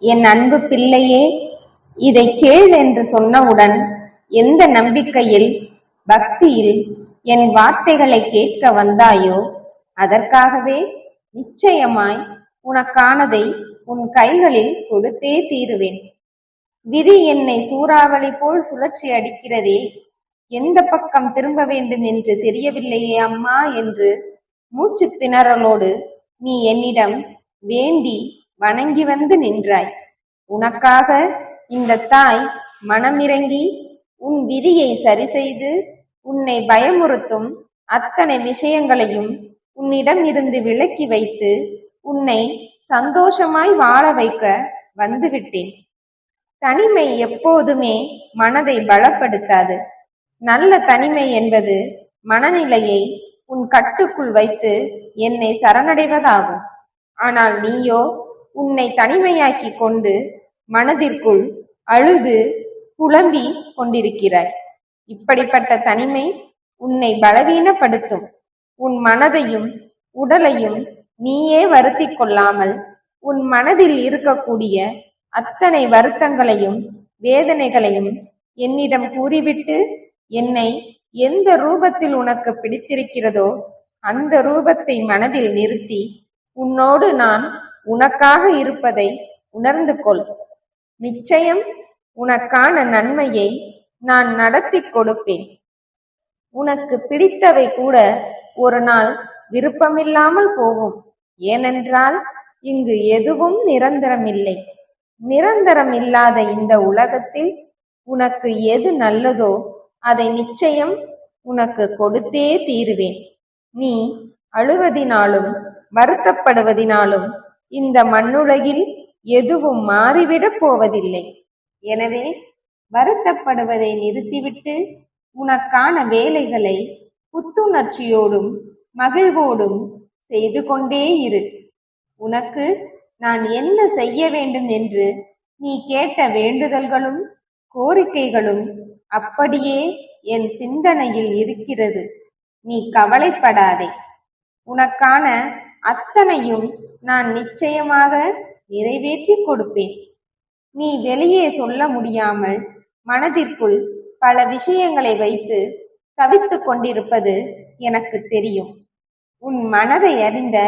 என் அன்பு பிள்ளையே, இதை கேள் என்று சொன்னவுடன் எந்த நம்பிக்கையில், பக்தியில் என் வார்த்தைகளை கேட்க வந்தாயோ அதற்காகவே நிச்சயமாய் உனக்கானதை உன் கைகளில் கொடுத்தே தீருவேன். விதி என்னை சூறாவளி போல் சுழற்சி அடிக்கிறதே, எந்த பக்கம் திரும்ப வேண்டும் என்று தெரியவில்லையே அம்மா என்று மூச்சு திணறலோடு நீ என்னிடம் வேண்டி வணங்கி வந்து நின்றாய். உனக்காக இந்த தாய் மனமிறங்கி உன் விதியை சரி செய்து உன்னை பயமுறுத்தும் அத்தனை விஷயங்களையும் உன்னிடம் இருந்து விலக்கி வைத்து உன்னை சந்தோஷமாய் வாழ வைக்க வந்துவிட்டேன். தனிமை எப்போதுமே மனதை பலப்படுத்தாது. நல்ல தனிமை என்பது மனநிலையை உன் கட்டுக்குள் வைத்து என்னை சரணடைவதாகும். ஆனால் நீயோ உன்னை தனிமையாக்கி கொண்டு மனதிற்குள் அழுது புலம்பி கொண்டிருக்கிறாய். இப்படிப்பட்ட தனிமை உன்னை பலவீனப்படுத்தும். உன் மனதையும் உடலையும் நீயே வருத்தி கொள்ளாமல் உன் மனதில் இருக்கக்கூடிய அத்தனை வருத்தங்களையும் வேதனைகளையும் என்னிடம் கூறிவிட்டு என்னை எந்த ரூபத்தில் உனக்கு பிடித்திருக்கிறதோ அந்த ரூபத்தை மனதில் நிறுத்தி உன்னோடு நான் உனக்காக இருப்பதை உணர்ந்து கொள். நிச்சயம் உனக்கான நன்மையை நான் நடத்தி கொடுப்பேன். உனக்கு பிடித்தவை கூட ஒரு நாள் விருப்பமில்லாமல் போகும். ஏனென்றால் இங்கு எதுவும் நிரந்தரமில்லை. நிரந்தரம் இல்லாத இந்த உலகத்தில் உனக்கு எது நல்லதோ அதை நிச்சயம் உனக்கு கொடுத்தே தீருவேன். நீ அழுவதினாலும் வருத்தப்படுவதினாலும் இந்த மண்ணுலகில் எதுவும் மாறிவிடப் போவதில்லை. எனவே வருத்தப்படுவதை நிறுத்திவிட்டு உனக்கான வேலைகளை புத்துணர்ச்சியோடும் மகிழ்வோடும் செய்து கொண்டே இரு. உனக்கு நான் என்ன செய்ய வேண்டும் என்று நீ கேட்ட வேண்டுதல்களும் கோரிக்கைகளும் அப்படியே என் சிந்தனையில் இருக்கிறது. நீ கவலைப்படாதே. உனக்கான அத்தனையும் நான் நிச்சயமாக நிறைவேற்றி கொடுப்பேன். நீ வெளியே சொல்ல முடியாமல் மனதிற்குள் பல விஷயங்களை வைத்து தவித்து கொண்டிருப்பது எனக்கு தெரியும். உன் மனதை அறிந்த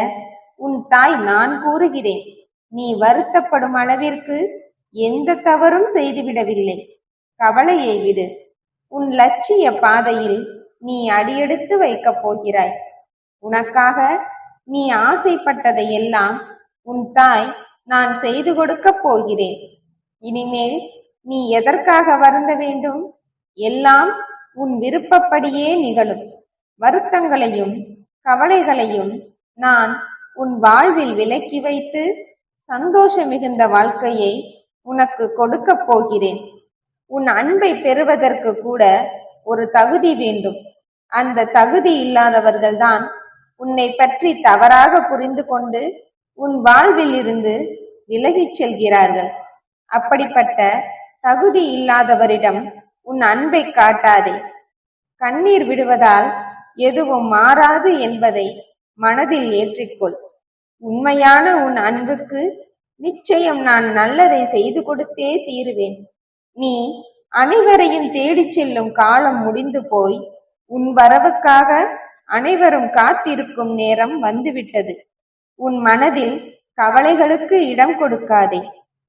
உன் தாய் நான் கூறுகிறேன். நீ வருத்தப்படும் அளவிற்கு எந்த தவறும் செய்துவிடவில்லை. கவலையை விடு. உன் லட்சிய பாதையில் நீ அடியெடுத்து வைக்கப் போகிறாய். உனக்காக நீ ஆசைப்பட்டதை எல்லாம் உன் தாய் நான் செய்து கொடுக்கப் போகிறேன். இனிமேல் நீ எதற்காக வருந்த வேண்டும்? எல்லாம் உன் விருப்பப்படியே நிகழும். வருத்தங்களையும் கவலைகளையும் நான் உன் வாழ்வில் விலக்கி வைத்து சந்தோஷ மிகுந்த வாழ்க்கையை உனக்கு கொடுக்கப் போகிறேன். உன் அன்பை பெறுவதற்கு கூட ஒரு தகுதி வேண்டும். அந்த தகுதி இல்லாதவர்கள்தான் உன்னை பற்றி தவறாக புரிந்து கொண்டு உன் வாழ்வில் இருந்து விலகிச் செல்கிறார்கள். அப்படிப்பட்ட தகுதி இல்லாதவரிடம் உன் அன்பை காட்டாதே. கண்ணீர் விடுவதால் எதுவும் மாறாது என்பதை மனதில் ஏற்றிக்கொள். உண்மையான உன் அன்புக்கு நிச்சயம் நான் நல்லதை செய்து கொடுத்தே தீருவேன். நீ அனைவரையும் தேடிச் செல்லும் காலம் முடிந்து போய் உன் வரவுக்காக அனைவரும் காத்திருக்கும் நேரம் வந்துவிட்டது. உன் மனதில் கவலைகளுக்கு இடம் கொடுக்காதே.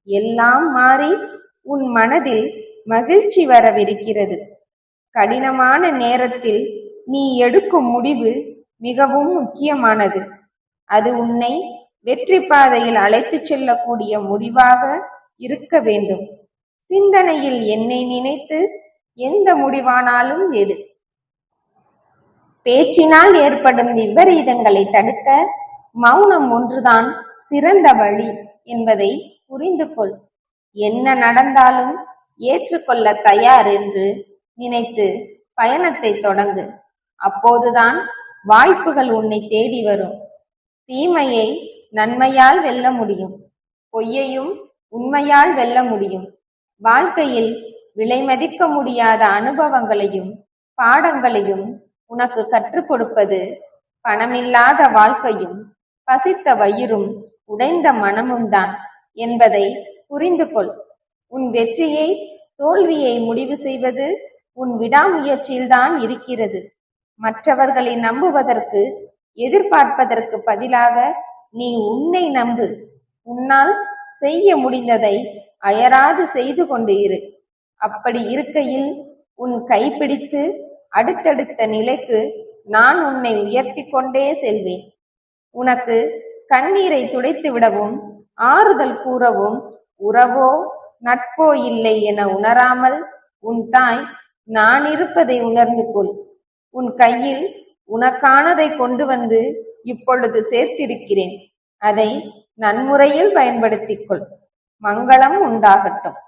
எல்லாம் மாறி உன் மனதில் மகிழ்ச்சி வரவிருக்கிறது. கடினமான நேரத்தில் நீ எடுக்கும் முடிவு மிகவும் முக்கியமானது. அது உன்னை வெற்றி பாதையில் அழைத்து செல்லக்கூடிய முடிவாக இருக்க வேண்டும். சிந்தனையில் என்னை நினைத்து எந்த முடிவானாலும் எடு. பேச்சினால் ஏற்படும் விபரீதங்களை தடுக்க மௌனம் ஒன்றுதான் சிறந்த வழி என்பதை புரிந்து கொள். என்ன நடந்தாலும் ஏற்றுக்கொள்ள தயார் என்று நினைத்து பயணத்தை தொடங்கு. அப்போதுதான் வாய்ப்புகள் உன்னை தேடி வரும். தீமையை நன்மையால் வெல்ல முடியும். பொய்யையும் உண்மையால் வெல்ல முடியும். வாழ்க்கையில் விலை மதிக்க முடியாத அனுபவங்களையும் பாடங்களையும் உனக்கு கற்றுக் கொடுப்பது பணமில்லாத வாழ்க்கையும் பசித்த வயிறும் உடைந்த மனமும் தான். என்பதை புரிந்து கொள். உன் வெற்றியை தோல்வியை முடிவு செய்வது உன் விடாமுயற்சியில்தான் இருக்கிறது. மற்றவர்களை நம்புவதற்கு எதிர்பார்ப்பதற்கு பதிலாக நீ உன்னை நம்பு. உன்னால் செய்ய முடிந்ததை அயராது செய்து கொண்டு இரு. அப்படி இருக்கையில் உன் கைப்பிடித்து அடுத்தடுத்த நிலைக்கு நான் உன்னை உயர்த்தி கொண்டே செல்வேன். உனக்கு கண்ணீரை துடைத்து விடவும் ஆறுதல் கூறவும் உறவோ நட்போ இல்லை என உணராமல் உன் தாய் நான் இருப்பதை உணர்ந்து கொள். உன் கையில் உனக்கானதை கொண்டு வந்து இப்பொழுது சேர்த்திருக்கிறேன். அதை நன்முறையில் பயன்படுத்திக் கொள். மங்களம் உண்டாகட்டும்.